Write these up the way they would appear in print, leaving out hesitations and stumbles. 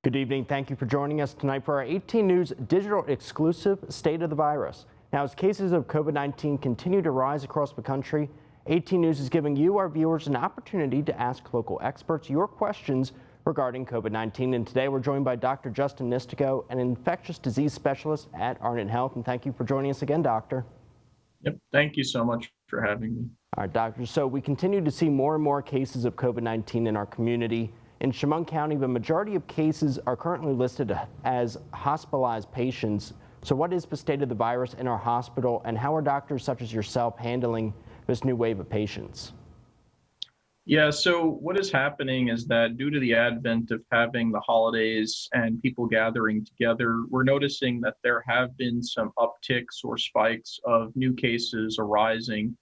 Good evening. Thank you for joining us tonight for our 18 News digital exclusive State of the Virus. Now, as cases of COVID-19 continue to rise across the country, 18 News is giving you, our viewers, an opportunity to ask local experts your questions regarding COVID-19. And today we're joined by Dr. Justin Nistico, an infectious disease specialist at Ardent Health. And thank you for joining us again, Doctor. Yep. Thank you so much for having me. All right, Doctor. So we continue to see more and more cases of COVID-19 in our community. In Chemung County, the majority of cases are currently listed as hospitalized patients. So what is the state of the virus in our hospital, and how are doctors such as yourself handling this new wave of patients? Yeah, so what is happening is that due to the advent of having the holidays and people gathering together, we're noticing that there have been some upticks or spikes of new cases arising.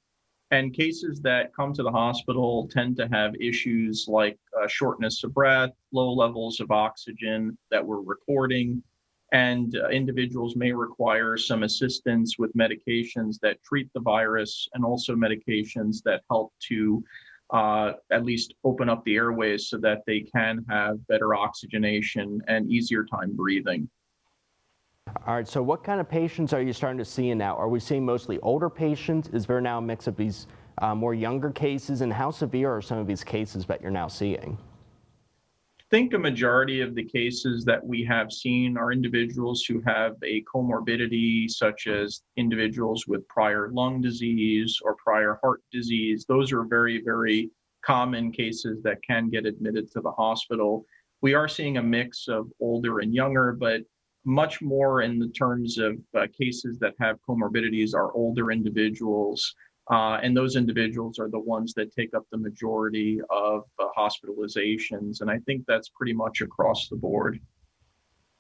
And cases that come to the hospital tend to have issues like shortness of breath, low levels of oxygen that we're recording, and individuals may require some assistance with medications that treat the virus and also medications that help to at least open up the airways so that they can have better oxygenation and easier time breathing. All right, so what kind of patients are you starting to see now? Are we seeing mostly older patients? Is there now a mix of these more younger cases? And how severe are some of these cases that you're now seeing? I think a majority of the cases that we have seen are individuals who have a comorbidity, such as individuals with prior lung disease or prior heart disease. Those are very, very common cases that can get admitted to the hospital. We are seeing a mix of older and younger, but much more in the terms of cases that have comorbidities are older individuals. And those individuals are the ones that take up the majority of hospitalizations. And I think that's pretty much across the board.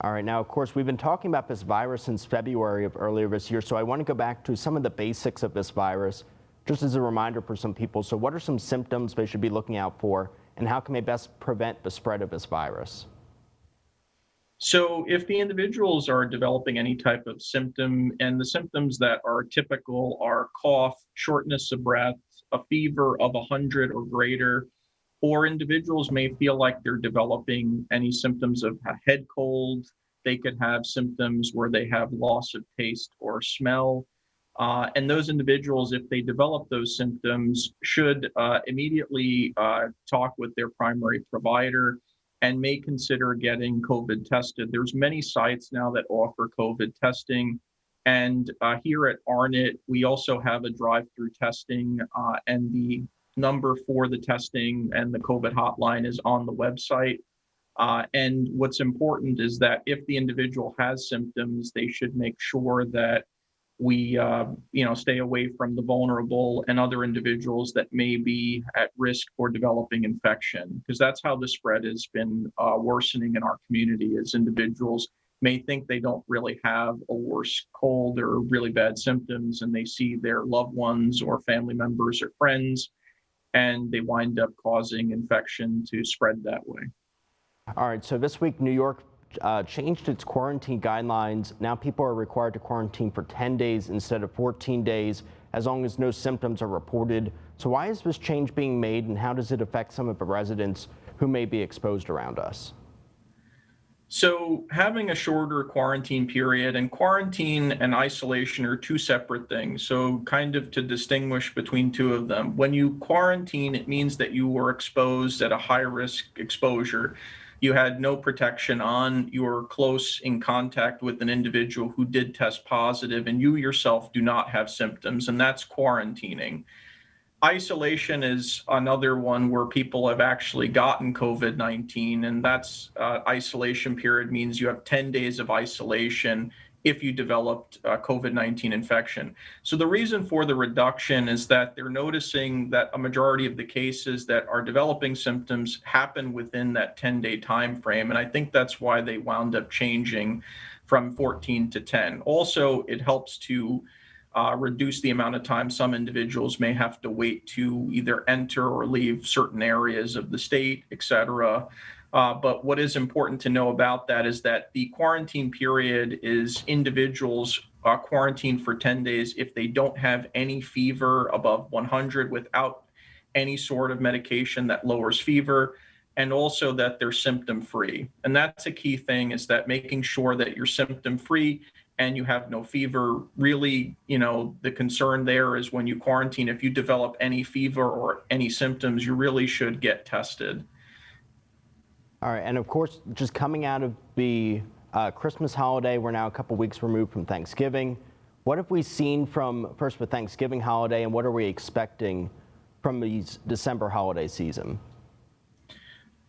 All right, now, of course, we've been talking about this virus since February of earlier this year, so I want to go back to some of the basics of this virus, just as a reminder for some people. So what are some symptoms they should be looking out for, and how can they best prevent the spread of this virus? So if the individuals are developing any type of symptom, and the symptoms that are typical are cough, shortness of breath, a fever of 100 or greater, or individuals may feel like they're developing any symptoms of a head cold. They could have symptoms where they have loss of taste or smell. And those individuals, if they develop those symptoms, should immediately talk with their primary provider and may consider getting COVID tested. There's many sites now that offer COVID testing. And here at Arnet, we also have a drive-through testing, and the number for the testing and the COVID hotline is on the website. And what's important is that if the individual has symptoms, they should make sure that we stay away from the vulnerable and other individuals that may be at risk for developing infection, because that's how the spread has been worsening in our community, as individuals may think they don't really have a worse cold or really bad symptoms, and they see their loved ones or family members or friends, and they wind up causing infection to spread that way. All right, so this week, New York changed its quarantine guidelines. Now people are required to quarantine for 10 days instead of 14 days, as long as no symptoms are reported. So why is this change being made, and how does it affect some of the residents who may be exposed around us? So having a shorter quarantine period, and quarantine and isolation are two separate things. So kind of to distinguish between two of them, when you quarantine, it means that you were exposed at a high risk exposure. You had no protection on, you were close in contact with an individual who did test positive, and you yourself do not have symptoms, and that's quarantining. Isolation is another one where people have actually gotten COVID-19, and that's isolation period means you have 10 days of isolation if you developed COVID-19 infection. So the reason for the reduction is that they're noticing that a majority of the cases that are developing symptoms happen within that 10-day time frame. And I think that's why they wound up changing from 14 to 10. Also, it helps to reduce the amount of time some individuals may have to wait to either enter or leave certain areas of the state, et cetera. But what is important to know about that is that the quarantine period is individuals quarantined for 10 days if they don't have any fever above 100 without any sort of medication that lowers fever. and also that they're symptom free. And that's a key thing, is that making sure that you're symptom free and you have no fever. Really, the concern there is when you quarantine, if you develop any fever or any symptoms, you really should get tested. All right, and of course, just coming out of the Christmas holiday, we're now a couple weeks removed from Thanksgiving. What have we seen from first the Thanksgiving holiday, and what are we expecting from the December holiday season?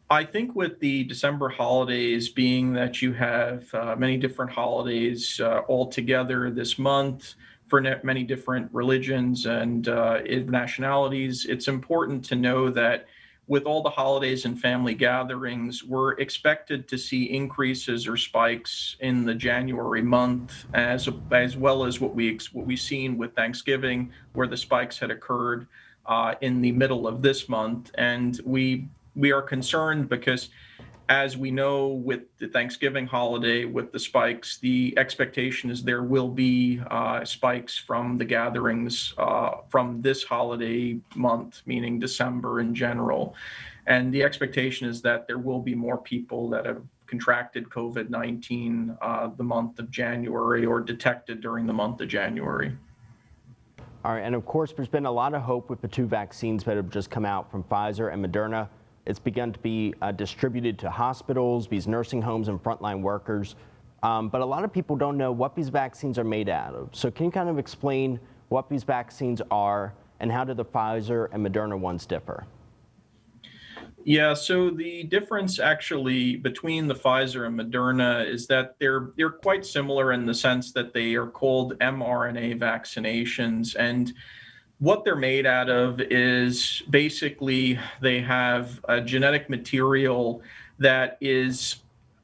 I think with the December holidays being that you have many different holidays all together this month for many different religions and nationalities, it's important to know that with all the holidays and family gatherings, we're expected to see increases or spikes in the January month, as well as what we've seen with Thanksgiving, where the spikes had occurred in the middle of this month. And we are concerned because, as we know, with the Thanksgiving holiday, with the spikes, the expectation is there will be spikes from the gatherings from this holiday month, meaning December in general. And the expectation is that there will be more people that have contracted COVID-19 the month of January, or detected during the month of January. All right, and of course, there's been a lot of hope with the two vaccines that have just come out from Pfizer and Moderna. It's begun to be distributed to hospitals, these nursing homes, and frontline workers. But a lot of people don't know what these vaccines are made out of. So can you kind of explain what these vaccines are, and how do the Pfizer and Moderna ones differ? Yeah, so the difference actually between the Pfizer and Moderna is that they're quite similar in the sense that they are called mRNA vaccinations. And what they're made out of is basically they have a genetic material that is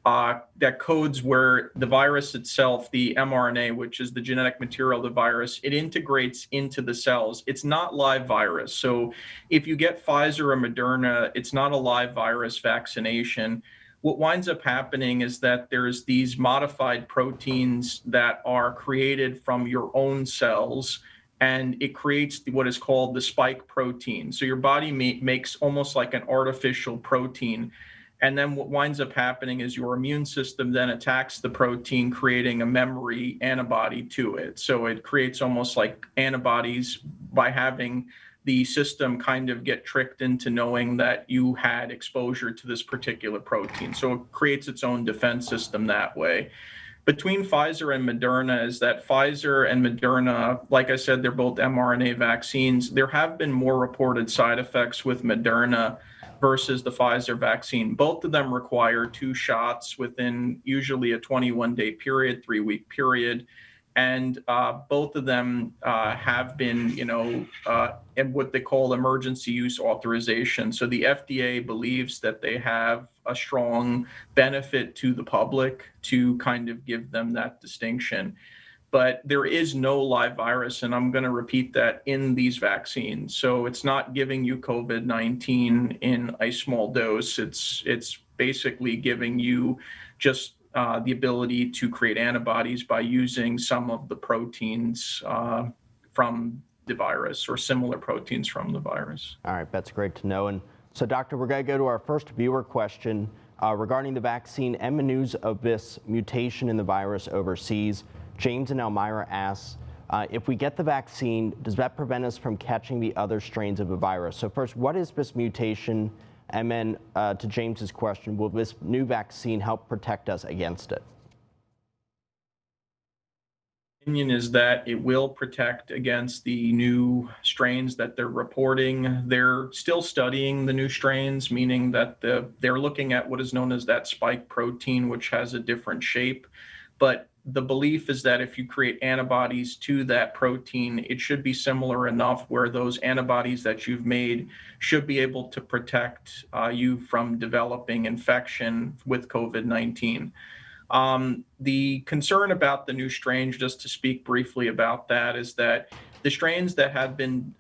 that codes where the virus itself, the mRNA, which is the genetic material of the virus, it integrates into the cells. It's not live virus. So if you get Pfizer or Moderna, it's not a live virus vaccination. What winds up happening is that there's these modified proteins that are created from your own cells, and it creates what is called the spike protein. So your body makes almost like an artificial protein. And then what winds up happening is your immune system then attacks the protein, creating a memory antibody to it. So it creates almost like antibodies by having the system kind of get tricked into knowing that you had exposure to this particular protein. So it creates its own defense system that way. Between Pfizer and Moderna is that Pfizer and Moderna, like I said, they're both mRNA vaccines. There have been more reported side effects with Moderna versus the Pfizer vaccine. Both of them require 2 shots within usually a 21-day period, 3-week period. And both of them have been, in what they call emergency use authorization. So the FDA believes that they have a strong benefit to the public to kind of give them that distinction. But there is no live virus, and I'm going to repeat that, in these vaccines. So it's not giving you COVID-19 in a small dose. It's basically giving you just the ability to create antibodies by using some of the proteins from the virus, or similar proteins from the virus. All right, that's great to know. And so, Doctor, we're going to go to our first viewer question regarding the vaccine and the news of this mutation in the virus overseas. James in Elmira asks, if we get the vaccine, does that prevent us from catching the other strains of the virus? So first, what is this mutation? And then to James's question, will this new vaccine help protect us against it? Opinion is that it will protect against the new strains that they're reporting. They're still studying the new strains, meaning that they're looking at what is known as that spike protein, which has a different shape. But the belief is that if you create antibodies to that protein, it should be similar enough where those antibodies that you've made should be able to protect you from developing infection with COVID-19. The concern about the new strains, just to speak briefly about that, is that the strains that have been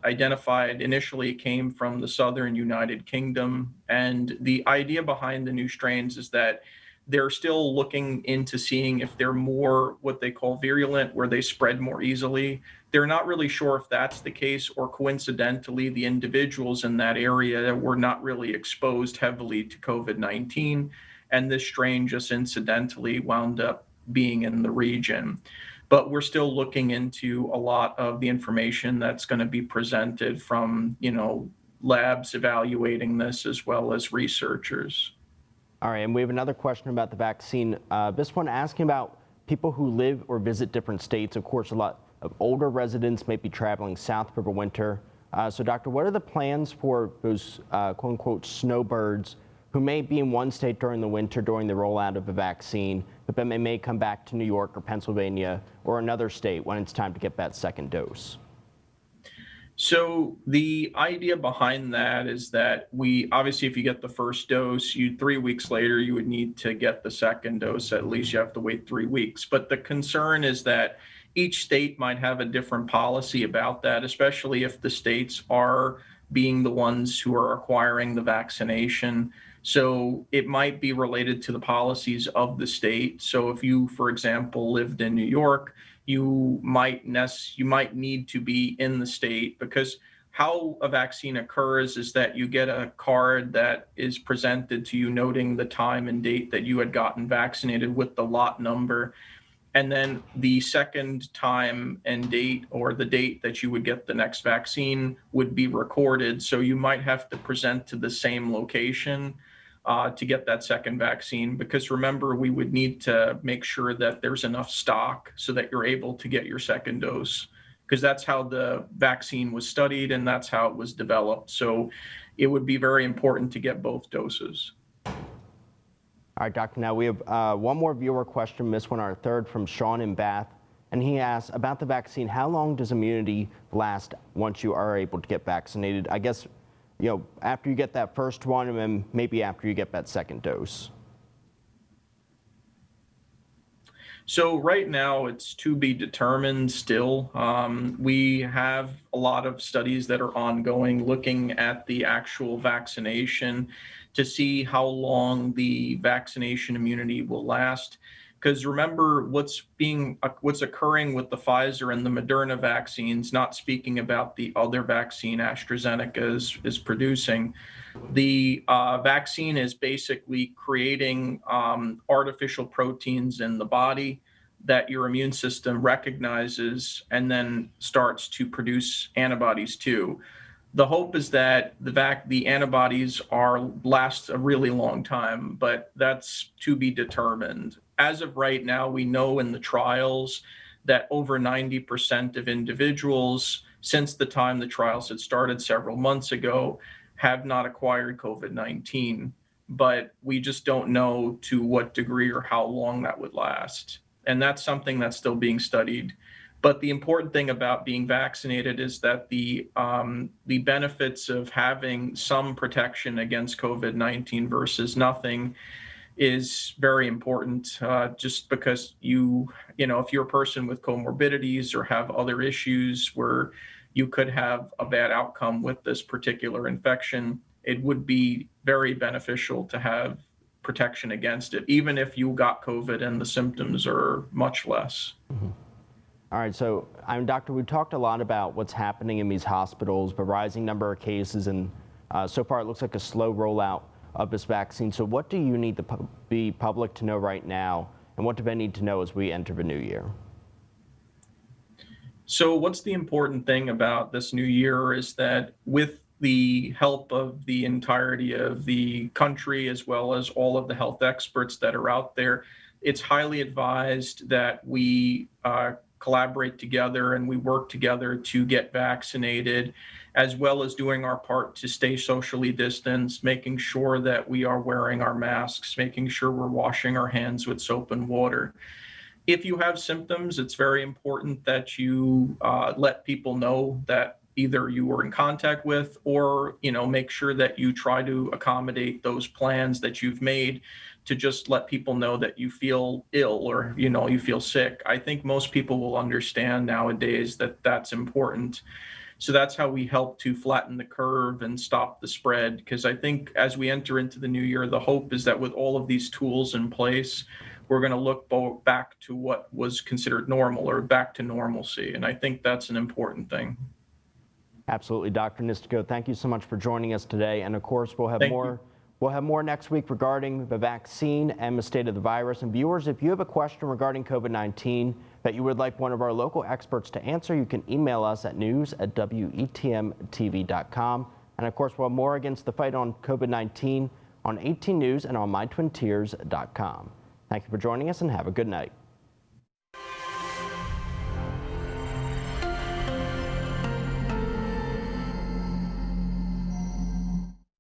identified initially came from the southern United Kingdom. And the idea behind the new strains is that they're still looking into seeing if they're more what they call virulent, where they spread more easily. They're not really sure if that's the case, or coincidentally, the individuals in that area were not really exposed heavily to COVID-19, and this strain just incidentally wound up being in the region. But we're still looking into a lot of the information that's going to be presented from, labs evaluating this as well as researchers. All right, and we have another question about the vaccine. This one asking about people who live or visit different states. Of course, a lot of older residents may be traveling south for the winter. So, doctor, what are the plans for those quote unquote snowbirds who may be in one state during the winter during the rollout of the vaccine, but then they may come back to New York or Pennsylvania or another state when it's time to get that second dose? So the idea behind that is that we obviously, if you get the first dose, 3 weeks later you would need to get the second dose. At least you have to wait 3 weeks. But the concern is that each state might have a different policy about that, especially if the states are being the ones who are acquiring the vaccination. So it might be related to the policies of the state. So if you, for example, lived in New York, you might need to be in the state, because how a vaccine occurs is that you get a card that is presented to you noting the time and date that you had gotten vaccinated with the lot number. And then the second time and date, or the date that you would get the next vaccine, would be recorded. So you might have to present to the same location to get that second vaccine, because remember, we would need to make sure that there's enough stock so that you're able to get your second dose, because that's how the vaccine was studied and that's how it was developed. So it would be very important to get both doses. All right, doctor, now we have one more viewer question, this one our third, from Sean in Bath, and he asks about the vaccine. How long does immunity last once you are able to get vaccinated? I guess, after you get that first one, and then maybe after you get that second dose. So right now it's to be determined still. We have a lot of studies that are ongoing looking at the actual vaccination to see how long the vaccination immunity will last. Because remember, what's occurring with the Pfizer and the Moderna vaccines, not speaking about the other vaccine AstraZeneca is producing, the vaccine is basically creating artificial proteins in the body that your immune system recognizes and then starts to produce antibodies to. The hope is that the antibodies last a really long time, but that's to be determined. As of right now, we know in the trials that over 90% of individuals, since the time the trials had started several months ago, have not acquired COVID-19, but we just don't know to what degree or how long that would last. And that's something that's still being studied. But the important thing about being vaccinated is that the benefits of having some protection against COVID-19 versus nothing is very important, just because if you're a person with comorbidities or have other issues where you could have a bad outcome with this particular infection, it would be very beneficial to have protection against it, even if you got COVID and the symptoms are much less. Mm-hmm. All right, so doctor, we talked a lot about what's happening in these hospitals, the rising number of cases, and so far it looks like a slow rollout of this vaccine. So what do you need the public to know right now, and what do they need to know as we enter the new year? So what's the important thing about this new year is that with the help of the entirety of the country, as well as all of the health experts that are out there, it's highly advised that we collaborate together and we work together to get vaccinated, as well as doing our part to stay socially distanced, making sure that we are wearing our masks, making sure we're washing our hands with soap and water. If you have symptoms, it's very important that you let people know that either you were in contact with, or make sure that you try to accommodate those plans that you've made to just let people know that you feel ill or you feel sick. I think most people will understand nowadays that that's important. So that's how we help to flatten the curve and stop the spread. Because I think as we enter into the new year, the hope is that with all of these tools in place, we're going to look back to what was considered normal or back to normalcy. And I think that's an important thing. Absolutely, Dr. Nistico. Thank you so much for joining us today. And of course, we'll have Thank more. you. We'll have more next week regarding the vaccine and the state of the virus. And viewers, if you have a question regarding COVID-19 that you would like one of our local experts to answer, you can email us at news@wetmtv.com. And of course, we'll have more against the fight on COVID-19 on 18 News and on mytwintiers.com. Thank you for joining us and have a good night.